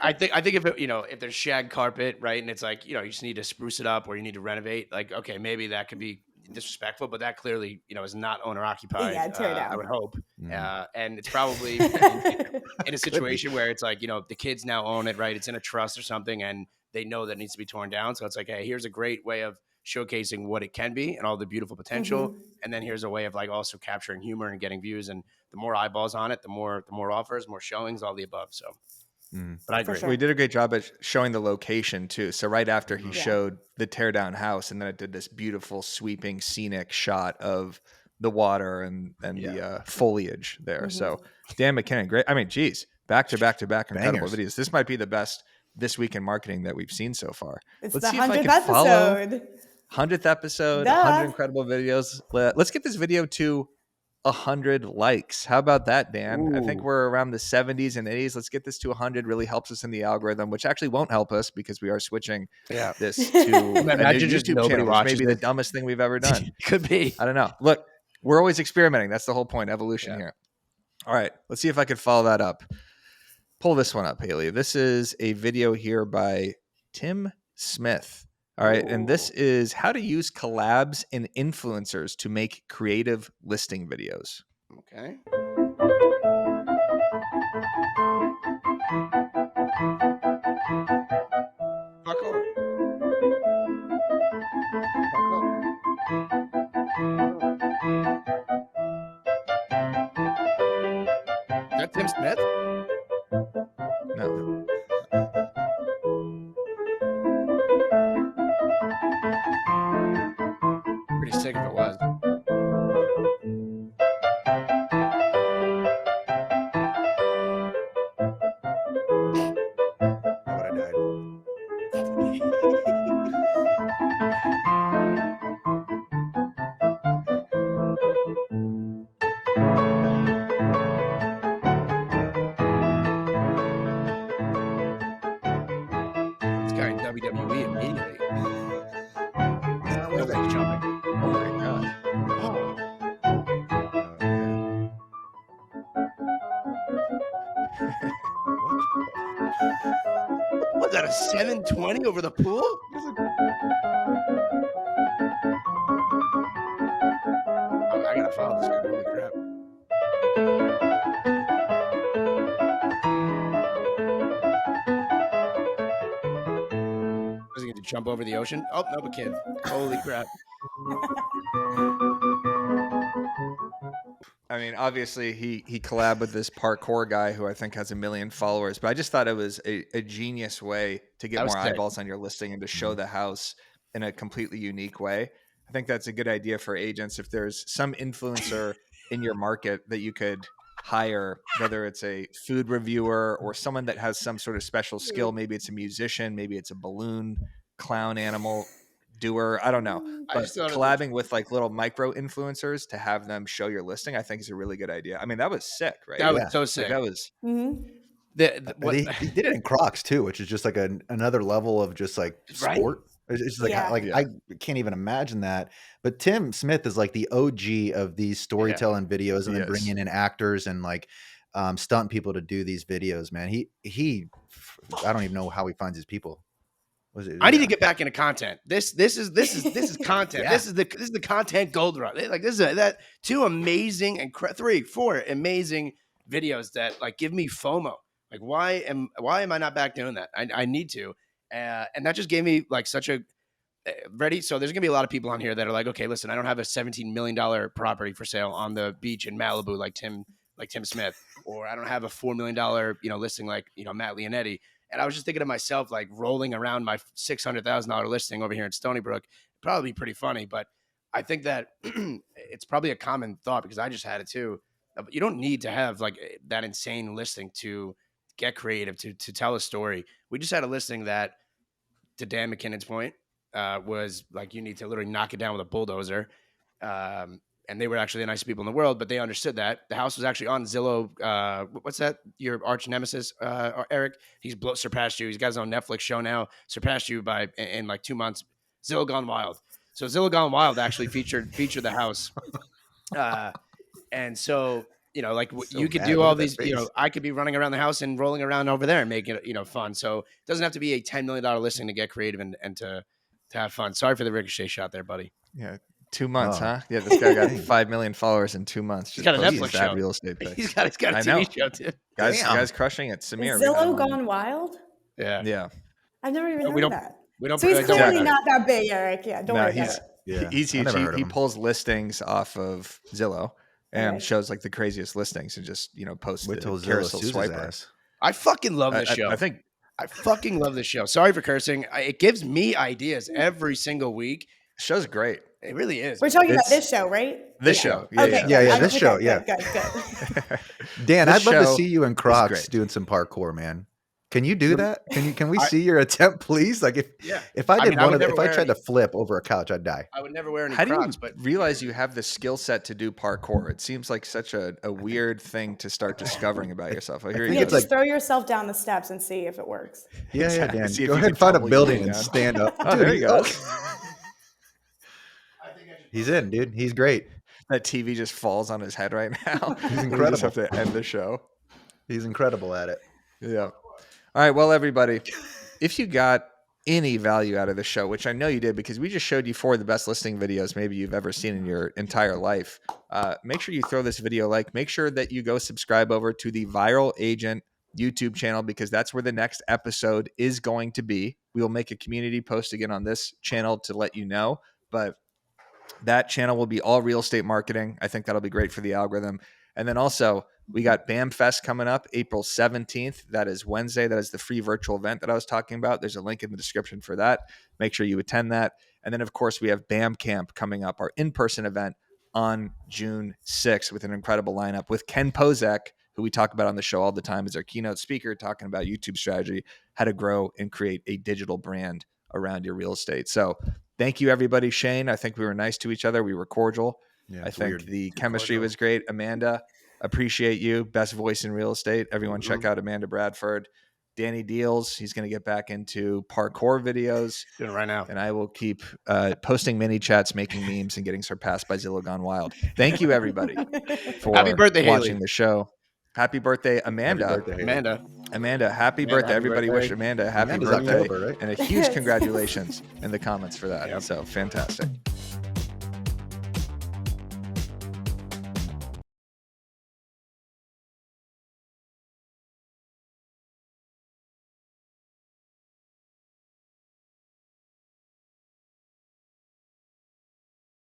I think if it, if there's shag carpet, right, and it's like, you just need to spruce it up or you need to renovate, like, okay, maybe that could be disrespectful, but that clearly, is not owner occupied.
Yeah, tear down.
I would hope. And it's probably in a situation where it's like, the kids now own it, right? It's in a trust or something, and they know that needs to be torn down. So it's like, hey, here's a great way of showcasing what it can be and all the beautiful potential.
Mm-hmm.
And then here's a way of like also capturing humor and getting views. And the more eyeballs on it, the more offers, more showings, all the above. So, but I agree.
sure.
We did a great job at showing the location too. So right after he
Yeah.
showed the teardown house, and then it did this beautiful sweeping scenic shot of the water and the foliage there.
Mm-hmm.
So Dan McKinnon, great. I mean, geez, back to back incredible
Bangers.
videos. This might be the best This Week in Marketing that we've seen so far.
It's
Let's
the
see if I
100th
can follow
episode.
100th episode,
Duh.
100 incredible videos. Let's get this video to 100 likes. How about that, Dan? I think we're around the 70s and 80s. Let's get this to 100. Really helps us in the algorithm, which actually won't help us because we are switching this to a new
just
YouTube
nobody
channel, which may
watches
be the
this.
dumbest thing we've ever done.
Could be.
I don't know. Look, we're always experimenting. That's the whole point. Evolution here. All right. Let's see if I could follow that up. Pull this one up, Haley. This is a video here by Tim Smith. All right. And this is how to use collabs and influencers to make creative listing videos.
Okay. Parkour. Is that Tim Smith?
No.
Pretty sick if it was.
I would have died.
This guy in WWE immediately.
What
Nobody's jumping.
Oh my God.
Was that a 720 over the pool? I gotta follow this guy. Holy crap. Was he going to jump over the ocean? Oh, no, but kid. Holy crap.
I mean, obviously he collabed with this parkour guy who I think has 1 million followers, but I just thought it was a genius way to get
That was
more
sick.
eyeballs on your listing and to show the house in a completely unique way. I think that's a good idea for agents. If there's some influencer in your market that you could hire, whether it's a food reviewer or someone that has some sort of special skill, maybe it's a musician, maybe it's a balloon clown animal doer, I don't know,
I
but
just thought of
collabing with like little micro influencers to have them show your listing, I think is a really good idea. I mean, that was sick, right?
That was
Yeah.
so
Like,
sick.
that was
He did it in Crocs too, which is just like another level of just like
Right?
sport. It's just like
Yeah.
I can't even imagine that. But Tim Smith is like the OG of these storytelling videos, and then
Yes.
bringing in actors and like stunt people to do these videos. Man, he I don't even know how he finds his people. Was it?
I need to get back into content. This is content.
Yeah.
This is the content gold rush. Like this is that 2 amazing and 3, 4 amazing videos that like give me FOMO. Like why am I not back doing that? I need to, and that just gave me like such a ready. So there's gonna be a lot of people on here that are like, okay, listen, I don't have a $17 million property for sale on the beach in Malibu like Tim Smith, or I don't have a $4 million listing like Matt Leonetti. And I was just thinking to myself, like rolling around my $600,000 listing over here in Stony Brook, probably pretty funny. But I think that it's probably a common thought because I just had it too. You don't need to have like that insane listing to get creative, to tell a story. We just had a listing that, to Dan McKinnon's point, was like you need to literally knock it down with a bulldozer. And they were actually the nicest people in the world, but they understood that. The house was actually on Zillow. What's that? Your arch nemesis, Eric? He's surpassed you. He's got his own Netflix show now. Surpassed you in like 2 months. Zillow Gone Wild. So Zillow Gone Wild actually featured the house. And so, like
So
you could
mad.
do
Look
all
at that
these,
face.
I could be running around the house and rolling around over there and making it, fun. So it doesn't have to be a $10 million listing to get creative and to have fun. Sorry for the ricochet shot there, buddy.
Yeah. 2 months,
Oh.
huh? Yeah, this guy got 5 million followers in 2 months.
He's got a
posting
Netflix
bad
show.
real estate pics.
He's got a
I know.
TV show too.
Guys
Damn.
crushing it. Samir.
Is
we got him
Zillow
on.
gone wild?
Yeah.
Yeah.
I've never even heard of that.
We don't.
So he's
don't
clearly not that big, Eric. Yeah, don't worry about it.
Yeah,
he's huge. He pulls listings off of Zillow and shows like the craziest listings and just posts the carousel swiper.
I fucking love this show. I fucking love this show. Sorry for cursing. It gives me ideas every single week.
Show's great.
It really is.
We're talking about this show, right?
This show.
Yeah, this show. Yeah.
Good.
Dan, I'd love to see you in Crocs doing some parkour, man. Can you do that? Can we see your attempt, please? Like if I did if I tried to flip over a couch, I'd die.
I would never wear any
How
Crocs.
Do you realize you have the skill set to do parkour? It seems like such a weird thing to start discovering about yourself.
Just throw yourself down the steps and see if it works.
Yeah, Dan. Go ahead and find a building and stand up.
Oh, there he goes.
He's in, dude. He's great.
That TV just falls on his head right now.
He's incredible.
We just have to end the show.
He's incredible at it.
Yeah. All right. Well, everybody, if you got any value out of the show, which I know you did because we just showed you 4 of the best listing videos maybe you've ever seen in your entire life, make sure you throw this video a like. Make sure that you go subscribe over to the Viral Agent YouTube channel because that's where the next episode is going to be. We will make a community post again on this channel to let you know, but that channel will be all real estate marketing. I think that'll be great for the algorithm. And then also we got BAM Fest coming up April 17th. That is Wednesday. That is the free virtual event that I was talking about. There's a link in the description for that. Make sure you attend that. And then, of course, we have BAM Camp coming up, our in-person event on June 6th with an incredible lineup with Ken Pozek, who we talk about on the show all the time as our keynote speaker, talking about YouTube strategy, how to grow and create a digital brand around your real estate. So thank you, everybody. Shane, I think we were nice to each other. We were cordial. Yeah, I think the chemistry was great. Amanda, appreciate you. Best voice in real estate. Everyone check out Amanda Bradford. Danny Deals, he's going to get back into parkour videos.
Doing it right now.
And I will keep posting mini chats, making memes, and getting surpassed by Zillow Gone Wild. Thank you, everybody, for
happy birthday,
watching
Haley.
The show. Happy birthday, Amanda.
Happy birthday, Amanda,
happy birthday. Everybody
birthday.
Wish Amanda happy
Amanda's
birthday.
October, right?
And a huge congratulations in the comments for that. Yep. So fantastic.